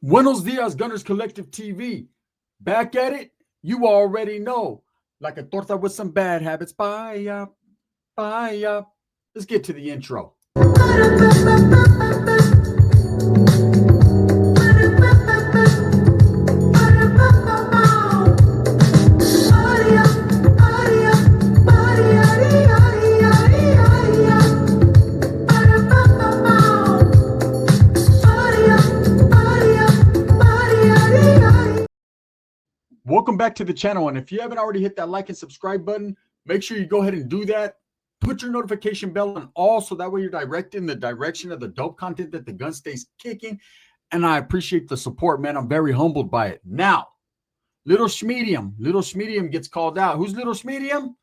Buenos dias, Gunners Collective TV. Back at it, you already know. Like a torta with some bad habits. Bye up, bye up. Let's get to the intro. Welcome back to the channel, and if you haven't already hit that like and subscribe button, make sure you go ahead and do that. Put your notification bell on all so that way you're directed in the direction of the dope content that the gun stays kicking. And I appreciate the support, man. I'm very humbled by it. Now, Little Smedium gets called out. Who's Little Smedium?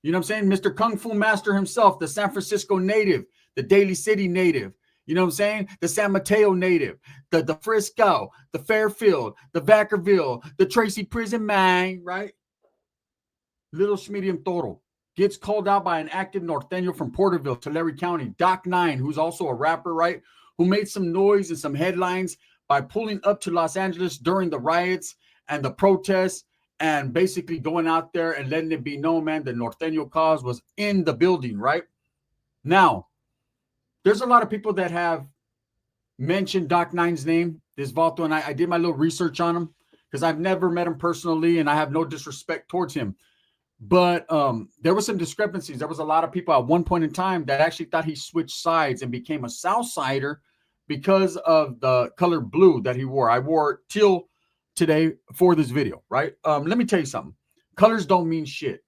You know what I'm saying? Mr. Kung Fu Master himself, the San Francisco native, the Daly City native. You know what I'm saying? The San Mateo native, the Frisco, the Fairfield, the Vacaville, the Tracy Prison man, right? Little Smedium Toro gets called out by an active Norteno from Porterville, Tulare County, Doc 9, who's also a rapper, right? Who made some noise and some headlines by pulling up to Los Angeles during the riots and the protests and basically going out there and letting it be known, man, the Norteno cause was in the building, right? Now, there's a lot of people that have mentioned Doc 9's name, this Vato, and I did my little research on him because I've never met him personally, and I have no disrespect towards him. But there were some discrepancies. There was a lot of people at one point in time that actually thought he switched sides and became a Southsider because of the color blue that he wore. I wore teal today for this video, right? Let me tell you something. Colors don't mean shit.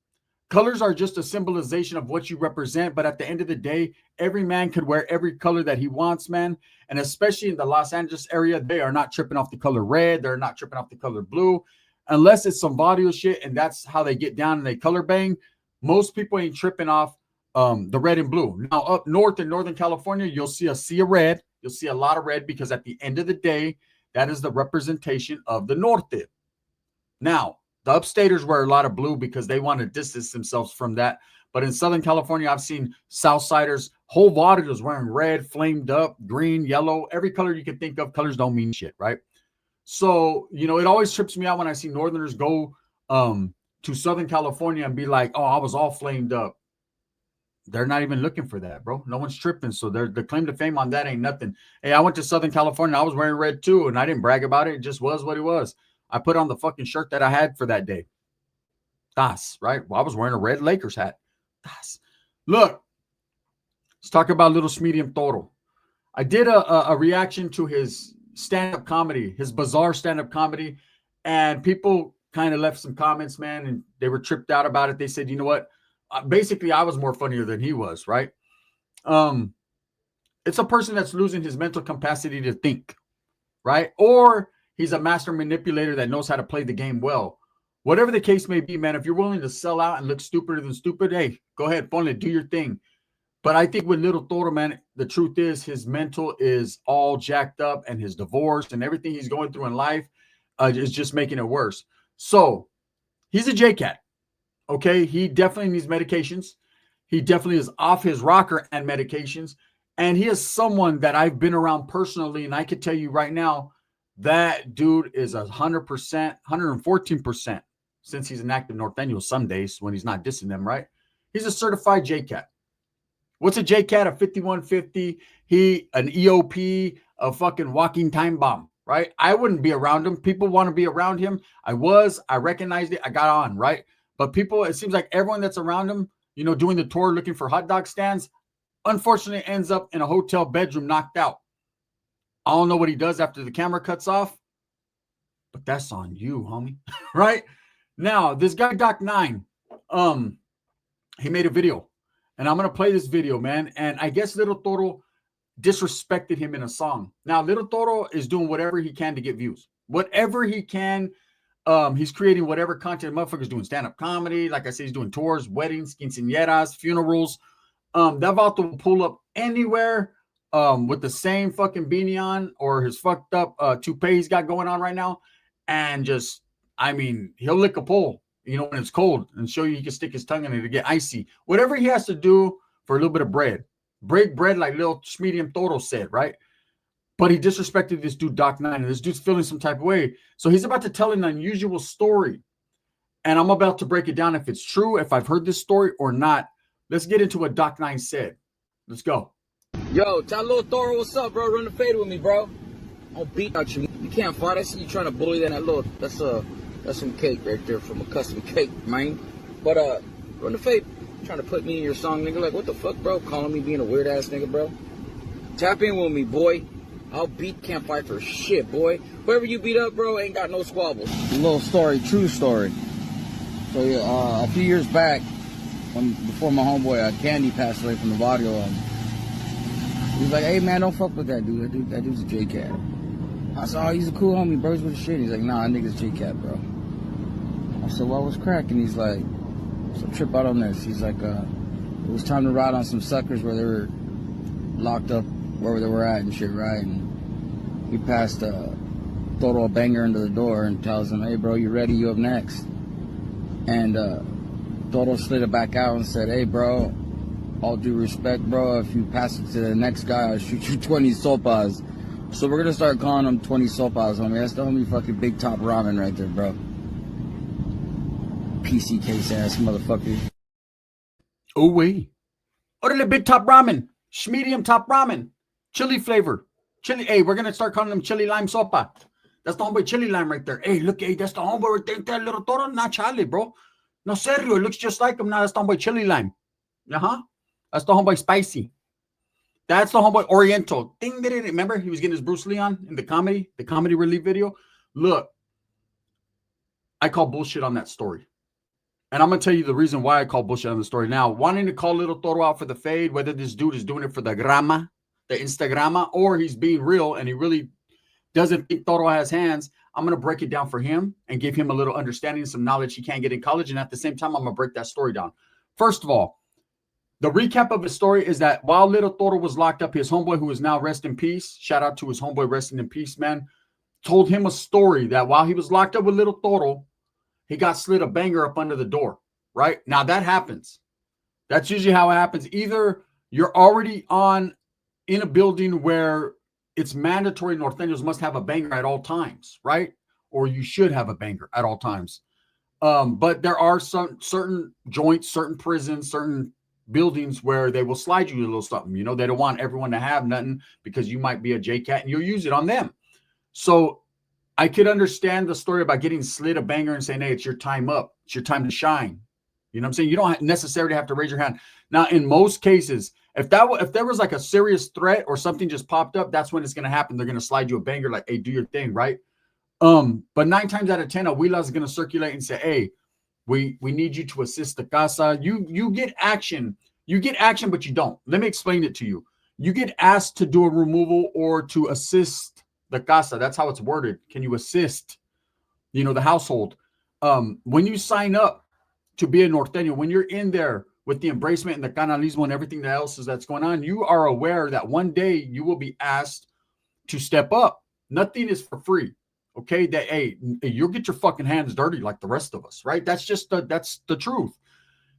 Colors are just a symbolization of what you represent, but at the end of the day, every man could wear every color that he wants, man. And especially in the Los Angeles area, they are not tripping off the color red. They're not tripping off the color blue. Unless it's some vaudeville shit, and that's how they get down and they color bang. Most people ain't tripping off the red and blue. Now, up north in Northern California, you'll see a sea of red. You'll see a lot of red because at the end of the day, that is the representation of the Norte. Now, the upstaters wear a lot of blue because they want to distance themselves from that. But in Southern California, I've seen Southsiders, whole vaudeville's wearing red, flamed up, green, yellow, every color you can think of. Colors don't mean shit, right? So, you know, it always trips me out when I see Northerners go to Southern California and be like, oh, I was all flamed up. They're not even looking for that, bro. No one's tripping. So the claim to fame on that ain't nothing. Hey, I went to Southern California. I was wearing red too, and I didn't brag about it. It just was what it was. I put on the fucking shirt that I had for that day. Das, right? Well, I was wearing a red Lakers hat. Das. Look, let's talk about Little Smedium Toro. I did a reaction to his stand-up comedy, his Bizzare stand-up comedy, and people kind of left some comments, man, and they were tripped out about it. They said, you know what? Basically, I was more funnier than he was, right? It's a person that's losing his mental capacity to think, right? Or he's a master manipulator that knows how to play the game well. Whatever the case may be, man, if you're willing to sell out and look stupider than stupid, hey, go ahead, ponle, do your thing. But I think with Little Toro, man, the truth is his mental is all jacked up, and his divorce and everything he's going through in life is just making it worse. So he's a J-Cat, okay? He definitely needs medications. He definitely is off his rocker and medications. And he is someone that I've been around personally, and I can tell you right now, that dude is 100%, 114% since he's an active Norteno some days when he's not dissing them, right? He's a certified J-Cat. What's a J-Cat? A 5150, an EOP, a fucking walking time bomb, right? I wouldn't be around him. People want to be around him. I recognized it. I got on, right? But people, it seems like everyone that's around him, you know, doing the tour looking for hot dog stands, unfortunately ends up in a hotel bedroom knocked out. I don't know what he does after the camera cuts off, but that's on you, homie, right? Now, this guy, Doc 9, he made a video. And I'm going to play this video, man. And I guess Little Toro disrespected him in a song. Now, Little Toro is doing whatever he can to get views. Whatever he can. He's creating whatever content. Motherfucker's doing stand-up comedy. Like I said, he's doing tours, weddings, quinceañeras, funerals. That Vato will pull up anywhere with the same fucking beanie on or his fucked up toupee he's got going on right now. And just, I mean, he'll lick a pole, you know, when it's cold and show you he can stick his tongue in it to get icy. Whatever he has to do for a little bit of bread. Break bread like Little Smedium Toro said, right? But he disrespected this dude, Doc 9, and this dude's feeling some type of way. So he's about to tell an unusual story. And I'm about to break it down if it's true, if I've heard this story or not. Let's get into what Doc 9 said. Let's go. Yo, tell little Toro what's up, bro. Run the fade with me, bro. I'll beat out you. You can't fight. I see you trying to bully that little. That's some cake right there from a custom cake, man. But run the fade. Trying to put me in your song, nigga. Like, what the fuck, bro? Calling me being a weird ass nigga, bro. Tap in with me, boy. I'll beat, can't fight for shit, boy. Whoever you beat up, bro, ain't got no squabbles. Little story, true story. So yeah, a few years back, before my homeboy Candy passed away from the audio, he was like, "Hey man, don't fuck with that dude. That dude's a J-Cat." I said, "Oh, he's a cool homie, bro. He's with the shit." He's like, "Nah, that nigga's J-Cat, bro." I said, "Well, what's cracking?" He's like, "So trip out on this." He's like, "It was time to ride on some suckers where they were locked up wherever they were at and shit, right?" And he passed Toro a banger into the door and tells him, "Hey, bro, you ready? You up next?" And Toro slid it back out and said, "Hey, bro, all due respect, bro, if you pass it to the next guy, I'll shoot you 20 sopas." So we're gonna start calling him 20 sopas, homie. That's the homie fucking Big Top Ramen right there, bro. PC case ass motherfucker. Oh, wait. Order Big Top Ramen. Smedium Top Ramen. Chili flavor. Chili. Hey, we're going to start calling them chili lime sopa. That's the homeboy chili lime right there. Hey, look, hey, that's the homeboy right there. That little Toro, not Charlie, bro. No, serio, it looks just like him. Now that's the homeboy chili lime. Uh-huh. That's the homeboy spicy. That's the homeboy Oriental. Ding, did it. Remember, he was getting his Bruce Lee on in the comedy relief video. Look, I call bullshit on that story. And I'm going to tell you the reason why I call bullshit on the story. Now, wanting to call little Toro out for the fade, whether this dude is doing it for the grama, the Instagrama, or he's being real and he really doesn't think Toro has hands, I'm going to break it down for him and give him a little understanding, some knowledge he can't get in college. And at the same time, I'm going to break that story down. First of all, the recap of his story is that while little Toro was locked up, his homeboy, who is now rest in peace, shout out to his homeboy resting in peace, man, told him a story that while he was locked up with little Toro, he got slid a banger up under the door, right? Now that happens. That's usually how it happens. Either you're already in a building where it's mandatory Norteños must have a banger at all times, right? Or you should have a banger at all times. But there are some certain joints, certain prisons, certain buildings where they will slide you a little something. You know, they don't want everyone to have nothing because you might be a J-Cat and you'll use it on them. So I could understand the story about getting slid a banger and saying, "Hey, it's your time up. It's your time to shine." You know what I'm saying? You don't necessarily have to raise your hand. Now, in most cases, if there was like a serious threat or something just popped up, that's when it's going to happen. They're going to slide you a banger like, "Hey, do your thing," right? But 9 times out of 10, a Wheela is going to circulate and say, "Hey, we need you to assist the casa." You get action. You get action, but you don't. Let me explain it to you. You get asked to do a removal or to assist the casa. That's how it's worded. Can you assist, the household? When you sign up to be a Norteño, when you're in there with the embracement and the canalismo and everything else that's going on, you are aware that one day you will be asked to step up. Nothing is for free. Okay, that hey, you'll get your fucking hands dirty like the rest of us, right? That's the truth.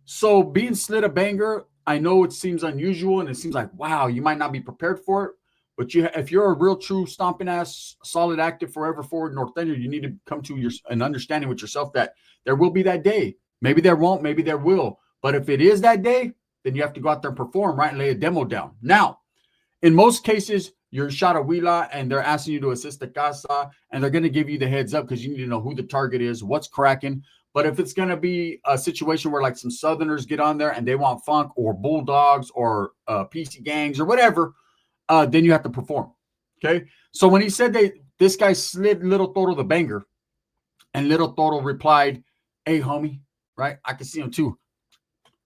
So being slid a banger, I know it seems unusual and it seems like, wow, you might not be prepared for it. But if you're a real, true, stomping ass, solid, active, forever forward Norteño, you need to come to an understanding with yourself that there will be that day. Maybe there won't, maybe there will. But if it is that day, then you have to go out there and perform, right? And lay a demo down. Now, in most cases, you're shot a Wheela and they're asking you to assist the casa and they're going to give you the heads up because you need to know who the target is, what's cracking. But if it's going to be a situation where like some Southerners get on there and they want funk or bulldogs or PC gangs or whatever, then you have to perform. Okay. So when he said this guy slid little Toro the banger and little Toro replied, "Hey, homie," right? I can see him too.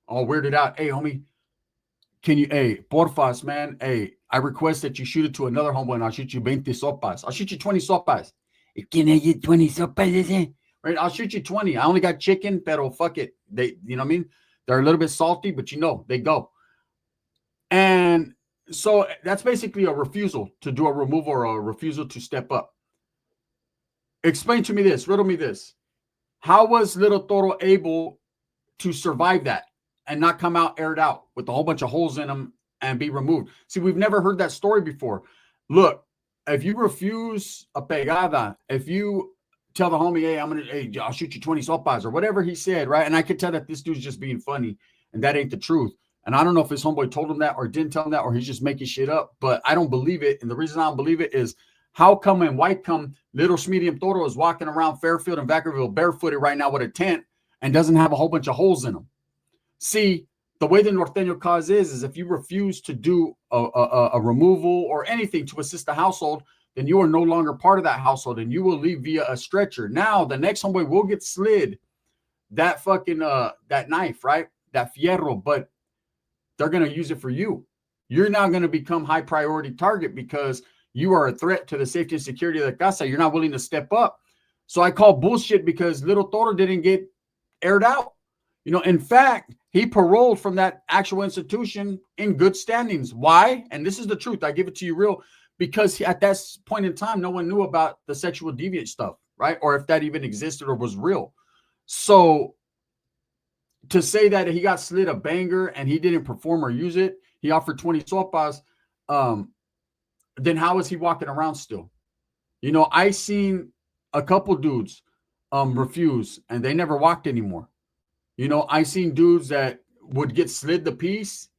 All weirded out. "Hey, homie, can you, hey, porfas, man. Hey, I request that you shoot it to another homeboy and I'll shoot you 20 sopas. I'll shoot you 20 sopas. Can I get 20 sopas? Right? I'll shoot you 20. I only got chicken, pero fuck it. They, you know what I mean? They're a little bit salty, but they go. And so that's basically a refusal to do a removal or a refusal to step up. Explain to me this, riddle me this. How was little Toro able to survive that and not come out aired out with a whole bunch of holes in them and be removed? See, we've never heard that story before. Look, if you refuse a pegada, if you tell the homie, hey, I'll shoot you 20 sopas or whatever he said, right? And I could tell that this dude's just being funny and that ain't the truth. And I don't know if his homeboy told him that or didn't tell him that or he's just making shit up, but I don't believe it. And the reason I don't believe it is how come and why come little Smedium Toro is walking around Fairfield and Vacaville barefooted right now with a tent and doesn't have a whole bunch of holes in them? See, the way the Norteno cause is if you refuse to do a removal or anything to assist the household, then you are no longer part of that household and you will leave via a stretcher. Now, the next homeboy will get slid that fucking, that knife, right? That fierro, but they're going to use it for you. You're now going to become high priority target because you are a threat to the safety and security of the casa. You're not willing to step up. So I call bullshit because little Toro didn't get aired out. You know, in fact, he paroled from that actual institution in good standings. Why? And this is the truth. I give it to you real, because at that point in time, no one knew about the sexual deviant stuff, right? Or if that even existed or was real. So to say that he got slid a banger and he didn't perform or use it, he offered 20 sopas, then how is he walking around still? You know, I seen a couple dudes refuse and they never walked anymore. You know, I seen dudes that would get slid the piece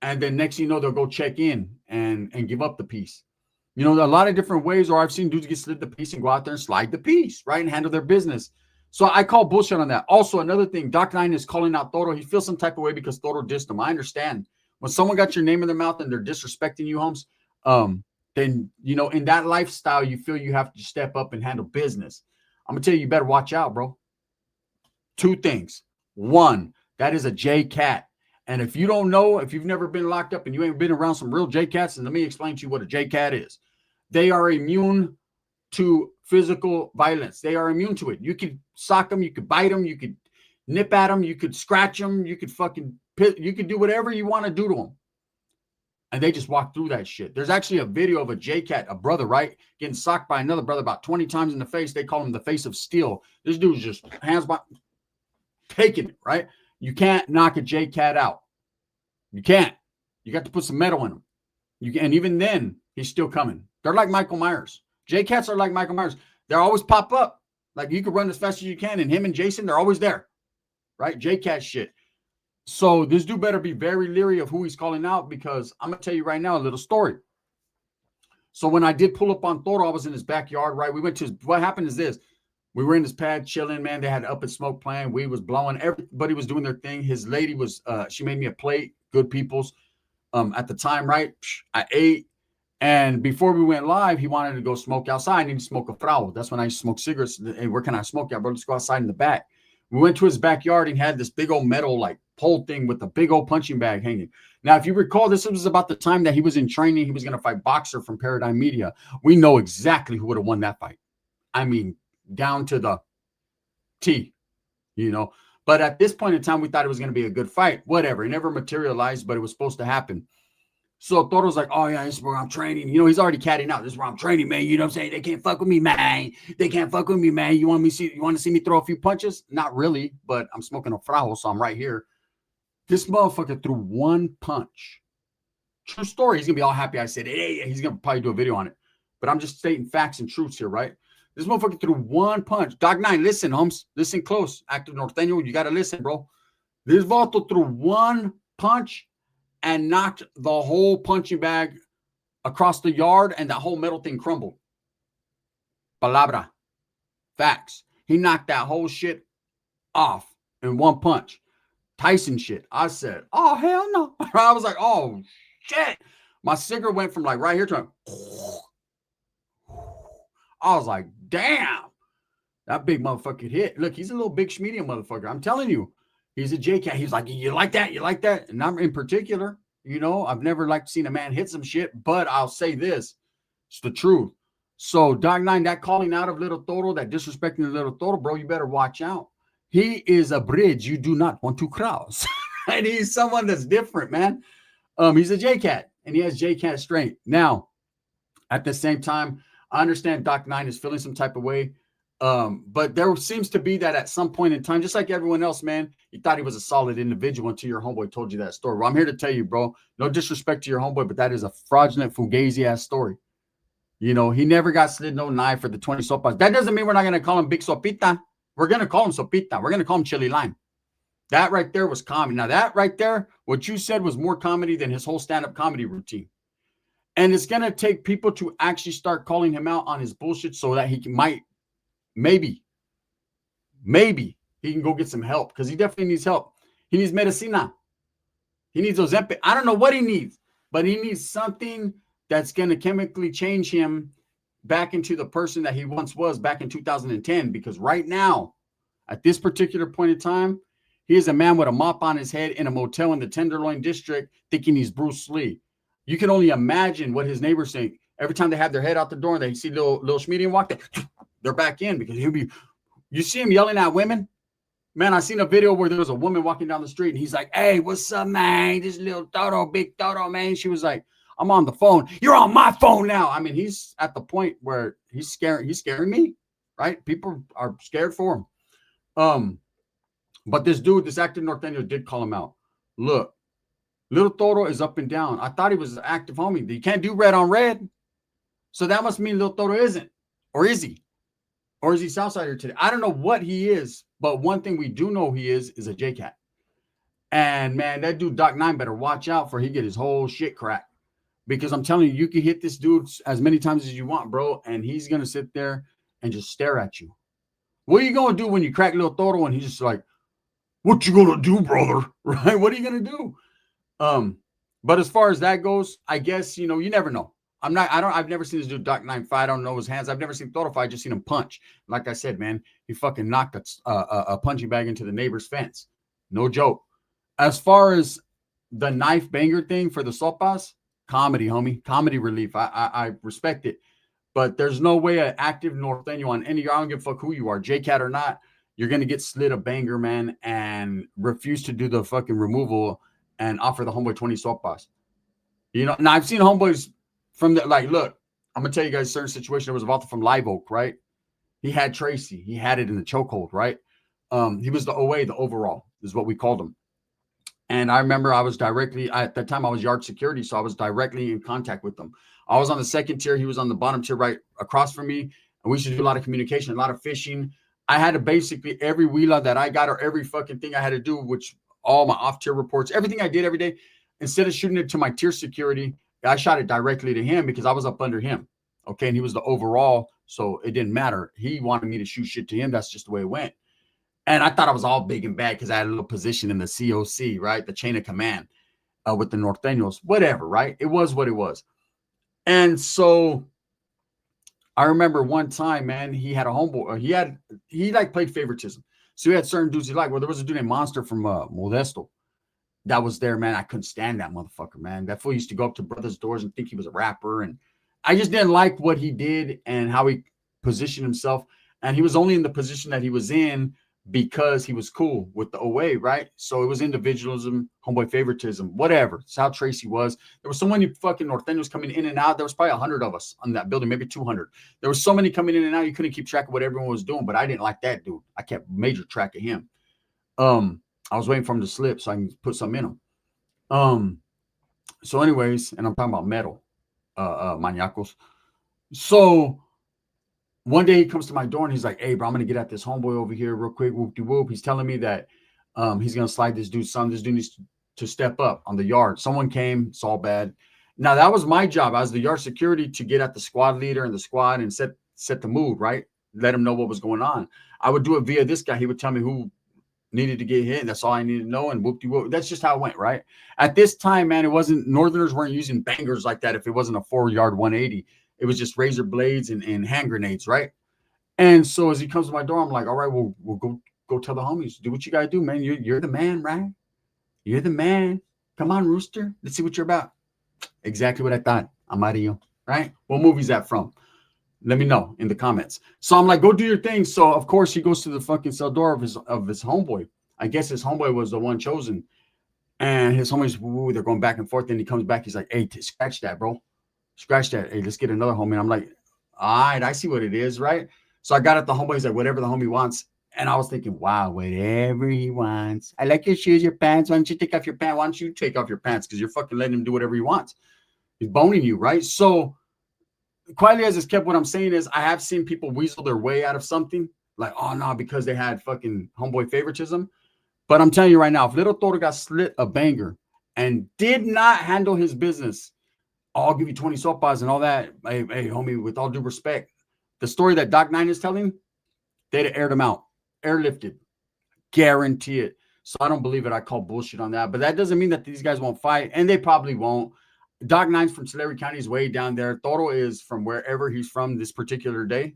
and then next thing you know, they'll go check in and give up the piece. You know, there are a lot of different ways, or I've seen dudes get slid the piece and go out there and slide the piece, right? And handle their business. So I call bullshit on that. Also, another thing, Doc 9 is calling out Toro. He feels some type of way because Toro dissed him. I understand. When someone got your name in their mouth and they're disrespecting you, Holmes, then, you know, in that lifestyle, you feel you have to step up and handle business. I'm going to tell you, you better watch out, bro. Two things. One, that is a J cat. And if you don't know, if you've never been locked up and you ain't been around some real J cats, and let me explain to you what a J cat is. They are immune to physical violence. They are immune to it. You could sock them, you could bite them, you could nip at them, you could scratch them, you could do whatever you want to do to them. And they just walk through that shit. There's actually a video of a J-Cat, a brother, right? Getting socked by another brother about 20 times in the face. They call him the face of steel. This dude's just hands by taking it, right? You can't knock a J-Cat out. You can't. You got to put some metal in him. And even then, he's still coming. They're like Michael Myers. J-Cats are like Michael Myers. They always pop up. Like you can run as fast as you can. And him and Jason, they're always there. Right? J-Cat shit. So this dude better be very leery of who he's calling out, because I'm going to tell you right now a little story. So when I did pull up on Toro, I was in his backyard, right? We went to his, what happened is this. We were in his pad chilling, man. They had Up and Smoke playing. Weed was blowing. Everybody was doing their thing. His lady was, she made me a plate, good people's. At the time, right? I ate. And before we went live, he wanted to go smoke outside. I need to smoke a frau. That's when I smoke cigarettes. Hey, where can I smoke at, bro? Let's go outside in the back. We went to his backyard and had this big old metal like pole thing with a big old punching bag hanging. Now, if you recall, this was about the time that he was in training. He was going to fight Boxer from Paradigm Media. We know exactly who would have won that fight. I mean, down to the T, you know. But at this point in time, we thought it was going to be a good fight. Whatever. It never materialized, but it was supposed to happen. So Toro's like, oh, yeah, this is where I'm training. You know, he's already catting out. This is where I'm training, man. You know what I'm saying? They can't fuck with me, man. They can't fuck with me, man. You want to see me throw a few punches? Not really, but I'm smoking a frau, so I'm right here. This motherfucker threw one punch. True story. He's going to be all happy I said, hey, he's going to probably do a video on it. But I'm just stating facts and truths here, right? This motherfucker threw one punch. Doc 9, listen, Holmes. Listen close. Active Norteno, you got to listen, bro. This vato threw one punch and knocked the whole punching bag across the yard, and that whole metal thing crumbled. Palabra. Facts. He knocked that whole shit off in one punch. Tyson shit. I said, oh, hell no. I was like, oh, shit. My cigarette went from like right here to I was like, damn. That big motherfucker hit. Look, he's a little big Smedium motherfucker. I'm telling you. He's a J-Cat. He's like, you like that? You like that? And I'm in particular, you know, I've never like seen a man hit some shit, but I'll say this. It's the truth. So Doc 9, that calling out of little Toro, that disrespecting the little Toro, bro, you better watch out. He is a bridge you do not want to cross. And he's someone that's different, man. He's a J-Cat, and he has J-Cat strength. Now, at the same time, I understand Doc 9 is feeling some type of way. But there seems to be that at some point in time, just like everyone else, man, you thought he was a solid individual until your homeboy told you that story. Well, I'm here to tell you, bro, no disrespect to your homeboy, but that is a fraudulent, fugazi ass story. You know, he never got slid no knife for the 20 sopas. That doesn't mean we're not going to call him Big Sopita. We're going to call him Sopita. We're going to call him Chili Lime. That right there was comedy. Now, that right there, what you said was more comedy than his whole stand-up comedy routine. And it's going to take people to actually start calling him out on his bullshit so that he might, maybe, he can go get some help, because he definitely needs help. He needs medicina. He needs Ozempic. I don't know what he needs, but he needs something that's going to chemically change him back into the person that he once was back in 2010. Because right now, at this particular point in time, he is a man with a mop on his head in a motel in the Tenderloin district thinking he's Bruce Lee. You can only imagine what his neighbors think. Every time they have their head out the door and they see little Smedium walk, they're back in, because you see him yelling at women. Man, I seen a video where there was a woman walking down the street and he's like, "Hey, what's up, man? This little Toro, big Toro, man." She was like, "I'm on the phone." "You're on my phone now." I mean, he's at the point where he's scaring me, right? People are scared for him. But this dude, this active Norteno, did call him out. Look, little Toro is up and down. I thought he was an active homie. You can't do red on red. So that must mean little Toro isn't. Or is he? Or is he Southsider today? I don't know what he is, but one thing we do know he is a J-Cat. And man, that dude Doc 9 better watch out for he get his whole shit cracked. Because I'm telling you, you can hit this dude as many times as you want, bro, and he's going to sit there and just stare at you. What are you going to do when you crack little Toro and he's just like, "What you going to do, brother?" Right? What are you going to do? But as far as that goes, I guess, you never know. I've never seen this dude Doc 9 fight. I don't know his hands. I've never seen Toro fight. I just seen him punch. Like I said, man, he fucking knocked a punching bag into the neighbor's fence. No joke. As far as the knife banger thing for the sopas, comedy, homie, comedy relief. I respect it, but there's no way an active Norteno on any, I don't give a fuck who you are, J-Cat or not, you're going to get slid a banger, man, and refuse to do the fucking removal and offer the homeboy 20 sopas. Now I've seen homeboys from the, like, look, I'm going to tell you guys a certain situation. There was a Valta from Live Oak, right? He had Tracy. He had it in the chokehold, right? He was the OA, the overall is what we called him. And I remember I was directly, at that time I was yard security, so I was directly in contact with them. I was on the second tier. He was on the bottom tier right across from me. And we used to do a lot of communication, a lot of fishing. I had to basically, every wheeler that I got or every fucking thing I had to do, which all my off-tier reports, everything I did every day, instead of shooting it to my tier security, I shot it directly to him because I was up under him. Okay, and he was the overall, so it didn't matter. He wanted me to shoot shit to him. That's just the way it went. And I thought I was all big and bad because I had a little position in the COC, right? The chain of command with the Norteños, whatever, right? It was what it was. And so I remember one time, man, he had a homeboy. He like played favoritism. So he had certain dudes he liked. Well, there was a dude named Monster from Modesto that was there, man. I couldn't stand that motherfucker, man. That fool used to go up to brothers' doors and think he was a rapper. And I just didn't like what he did and how he positioned himself. And he was only in the position that he was in because he was cool with the OA, right? So it was individualism, homeboy favoritism, whatever. It's how Tracy was. There was so many fucking Norteños coming in and out. There was probably 100 of us on that building, maybe 200. There was so many coming in and out, you couldn't keep track of what everyone was doing, but I didn't like that dude. I kept major track of him. I was waiting for him to slip so I can put something in him. So anyways, and I'm talking about metal, maniacos. So one day he comes to my door and he's like, "Hey, bro, I'm going to get at this homeboy over here real quick. Whoop-de-whoop." He's telling me that he's going to slide this dude's son. This dude needs to step up on the yard. Someone came. It's all bad. Now, that was my job. I was the yard security to get at the squad leader and the squad and set the mood, right? Let him know what was going on. I would do it via this guy. He would tell me who needed to get hit. And that's all I needed to know. And whoop-de-whoop. That's just how it went, right? At this time, man, it wasn't, Northerners weren't using bangers like that if it wasn't a 4-yard 180. It was just razor blades and hand grenades, right? And so as he comes to my door, I'm like, "All right, we'll go tell the homies. Do what you got to do, man. You're the man, right? You're the man. Come on, Rooster. Let's see what you're about." Exactly what I thought. Amarillo, right? What movie is that from? Let me know in the comments. So I'm like, "Go do your thing." So, of course, he goes to the fucking cell door of his homeboy. I guess his homeboy was the one chosen. And his homies, they're going back and forth. Then he comes back. He's like, "Hey, scratch that, bro. Scratch that. Hey, let's get another homie." And I'm like, "All right, I see what it is, right?" So I got at the homeboy. He's like, "Whatever the homie wants." And I was thinking, wow, whatever he wants. I like your shoes, your pants. Why don't you take off your pants? Why don't you take off your pants? Because you're fucking letting him do whatever he wants. He's boning you, right? So quietly as it's kept, what I'm saying is I have seen people weasel their way out of something like, oh no, because they had fucking homeboy favoritism. But I'm telling you right now, if Little Toro got slit a banger and did not handle his business, I'll give you 20 sopas and all that. Hey, homie, with all due respect, the story that Doc Nine is telling, they'd have aired him out, airlifted, guarantee it. So I don't believe it. I call bullshit on that. But that doesn't mean that these guys won't fight, and they probably won't. Doc Nine's from Tulare County, is way down there. Toro is from wherever he's from this particular day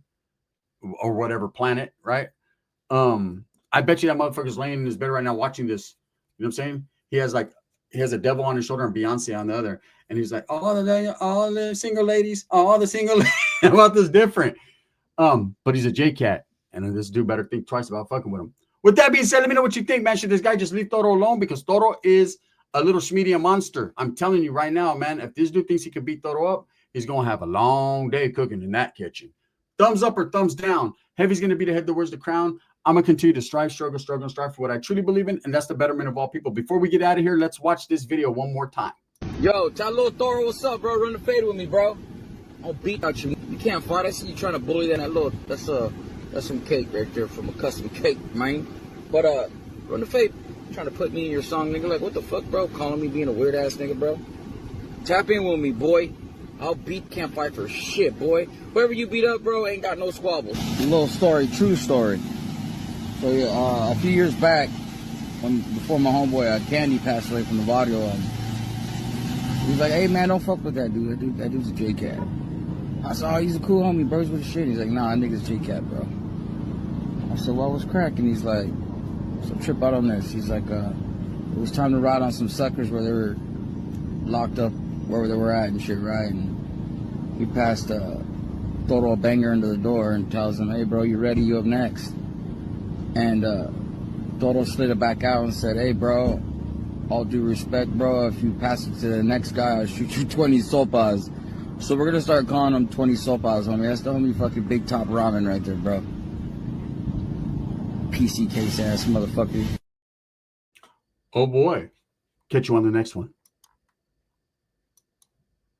or whatever planet, right? I bet you that motherfucker's laying in his bed right now watching this. You know what I'm saying? He has a devil on his shoulder and Beyonce on the other. And he's like, all the single ladies, all the single ladies. About this different. But he's a J-Cat. And this dude better think twice about fucking with him. With that being said, let me know what you think, man. Should this guy just leave Toro alone? Because Toro is a little Smedium monster. I'm telling you right now, man, if this dude thinks he can beat Toro up, he's going to have a long day cooking in that kitchen. Thumbs up or thumbs down. Heavy's going to be the head that wears the crown. I'm going to continue to strive, struggle for what I truly believe in, and that's the betterment of all people. Before we get out of here, let's watch this video one more time. Yo, tell little Toro what's up, bro. Run the fade with me, bro. I'll beat out you. You can't fight. I see you trying to bully that little. That's some cake right there from a custom cake, man. But run the fade. Trying to put me in your song, nigga. Like, what the fuck, bro? Calling me being a weird ass nigga, bro. Tap in with me, boy. I'll beat, can't fight for shit, boy. Whoever you beat up, bro, ain't got no squabbles. Little story, true story. So yeah, a few years back, before my homeboy Candy passed away from the Vadio, he was like, "Hey man, don't fuck with that dude. That dude's a J-Cat." I said, "Oh, he's a cool homie, bro. He's with the shit." He's like, "Nah, that nigga's a J-Cat, bro." I said, "Well, what's cracking?" He's like, "So trip out on this." He's like, "It was time to ride on some suckers where they were locked up, where they were at and shit, right?" And he passed Toro a banger into the door and tells him, "Hey, bro, you ready? You up next?" And Toro slid it back out and said, "Hey, bro, all due respect, bro, if you pass it to the next guy, I'll shoot you 20 sopas." So we're going to start calling him 20 sopas, homie. That's the homie fucking Big Top Ramen right there, bro. PC case ass motherfucker. Oh, boy. Catch you on the next one.